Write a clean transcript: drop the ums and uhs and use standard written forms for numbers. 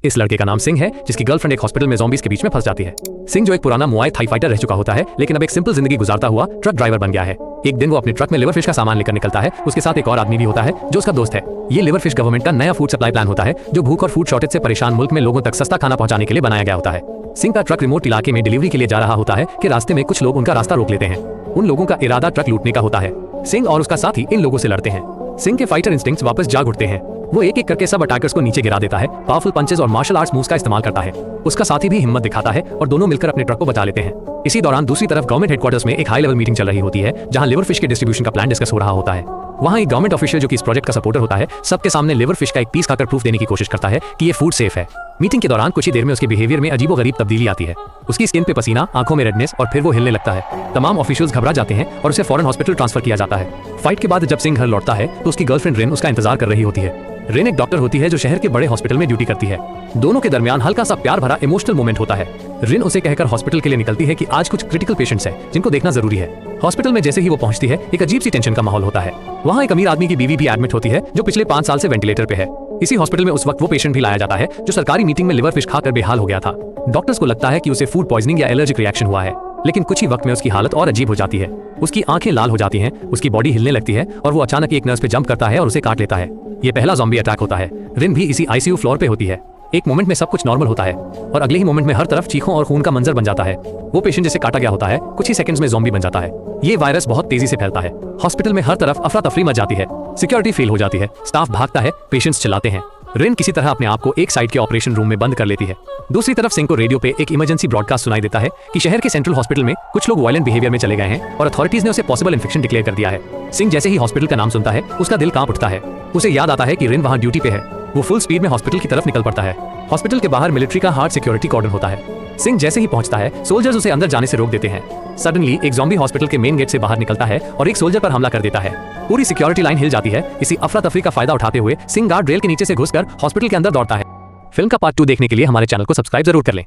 इस लड़के का नाम सिंह है, जिसकी गर्लफ्रेंड एक हॉस्पिटल में ज़ॉम्बीज के बीच में फंस जाती है। सिंह जो एक पुराना मुआई थाई फाइटर रह चुका होता है, लेकिन अब एक सिंपल जिंदगी गुजारता हुआ ट्रक ड्राइवर बन गया है। एक दिन वो अपने ट्रक में लिवर फिश का सामान लेकर निकलता है। उसके साथ एक और आदमी भी होता है जो उसका दोस्त है। ये लिवर फिश गवर्नमेंट का नया फूड सप्लाई प्लान होता है, जो भूख और फूड शॉर्टेज से परेशान मुल्क में लोगों तक सस्ता खाना पहुंचाने के लिए बनाया गया होता है। सिंह का ट्रक रिमोट इलाके में डिलीवरी के लिए जा रहा होता है कि रास्ते में कुछ लोग उनका रास्ता रोक लेते हैं। उन लोगों का इरादा ट्रक लूटने का होता है। सिंह और उसका साथी इन लोगों से लड़ते हैं। सिंह के फाइटर इंस्टिंक्ट्स वापस जाग उठते हैं। वो एक एक करके सब अटैकर्स को नीचे गिरा देता है, पावरफुल पंचेस और मार्शल आर्ट्स मूव्स का इस्तेमाल करता है। उसका साथी भी हिम्मत दिखाता है और दोनों मिलकर अपने ट्रक को बचा लेते हैं। इसी दौरान दूसरी तरफ गवर्नमेंट हेडक्वार्टर्स में एक हाई लेवल मीटिंग चल रही होती है, जहां लिवर फिश के डिस्ट्रीब्यूशन का प्लान डिस्कस हो रहा होता है। वहां एक गवर्नमेंट ऑफिशियल जो कि इस प्रोजेक्ट का सपोर्टर होता है, सबके सामने लिवर फिश का एक पीस खाकर प्रूफ देने की कोशिश करता है कि ये फूड सेफ है। मीटिंग के दौरान कुछ ही देर में उसके बिहेवियर में अजीबोगरीब तब्दीली आती है। उसकी स्किन पे पसीना, आंखों में रेडनेस और फिर वो हिलने लगता है। तमाम ऑफिशियल्स घबरा जाते हैं और उसे फौरन हॉस्पिटल ट्रांसफर किया जाता है। फाइट के बाद जब सिंह घर लौटता है तो उसकी गर्लफ्रेंड रिन उसका इंतजार कर रही होती है। रिन एक डॉक्टर होती है जो शहर के बड़े हॉस्पिटल में ड्यूटी करती है। दोनों के दरमियान हल्का सा प्यार भरा इमोशनल मोमेंट होता है। रिन उसे कहकर हॉस्पिटल के लिए निकलती है कि आज कुछ क्रिटिकल पेशेंट्स हैं जिनको देखना जरूरी है। हॉस्पिटल में जैसे ही वो पहुंचती है, एक अजीब सी टेंशन का माहौल होता है। वहाँ एक अमीर आदमी की बीवी भी एडमिट होती है जो पिछले 5 साल से वेंटिलेटर पे है। इसी हॉस्पिटल में उस वक्त वो पेशेंट भी लाया जाता है जो सरकारी मीटिंग में लिवर फिश खाकर बेहाल हो गया था। डॉक्टर्स को लगता है कि उसे फूड पॉइजनिंग या एलर्जिक रिएक्शन हुआ है, लेकिन कुछ ही वक्त में उसकी हालत और अजीब हो जाती है। उसकी आंखें लाल हो जाती हैं, उसकी बॉडी हिलने लगती है और वो अचानक एक नर्स पे जंप करता है और उसे काट लेता है। ये पहला ज़ॉम्बी अटैक होता है। रिन भी इसी आईसीयू फ्लोर पे होती है। एक मोमेंट में सब कुछ नॉर्मल होता है और अगले ही मोमेंट में हर तरफ चीखों और खून का मंजर बन जाता है। वो पेशेंट जिसे काटा गया होता है कुछ ही सेकंड्स में ज़ॉम्बी बन जाता है। ये वायरस बहुत तेजी से फैलता है। हॉस्पिटल में हर तरफ अफरा तफरी मच जाती है। सिक्योरिटी फेल हो जाती है, स्टाफ भागता है, पेशेंट्स चिल्लाते हैं। रिन किसी तरह अपने आप को एक साइड के ऑपरेशन रूम में बंद कर लेती है। दूसरी तरफ सिंह को रेडियो पे एक इमरजेंसी ब्रॉडकास्ट सुनाई देता है कि शहर के सेंट्रल हॉस्पिटल में कुछ लोग वायलेंट बिहेवियर में चले गए हैं और अथॉरिटीज ने उसे पॉसिबल इन्फेक्शन डिक्लेयर कर दिया है। सिंह जैसे ही हॉस्पिटल का नाम सुनता है, उसका दिल कांप उठता है। उसे याद आता है कि रिन वहाँ ड्यूटी पे है। वो फुल स्पीड में हॉस्पिटल की तरफ निकल पड़ता है। हॉस्पिटल के बाहर मिलिट्री का हार्ड सिक्योरिटी कॉर्डन होता है। सिंह जैसे ही पहुंचता है, सोल्जर्स उसे अंदर जाने से रोक देते हैं। सडनली एक ज़ॉम्बी हॉस्पिटल के मेन गेट से बाहर निकलता है और एक सोल्जर पर हमला कर देता है। पूरी सिक्योरिटी लाइन हिल जाती है। इसी अफरा तफरी का फायदा उठाते हुए सिंह गार्ड रेल के नीचे से घुसकर हॉस्पिटल के अंदर दौड़ता है। फिल्म का पार्ट 2 देखने के लिए हमारे चैनल को सब्सक्राइब जरूर कर लें।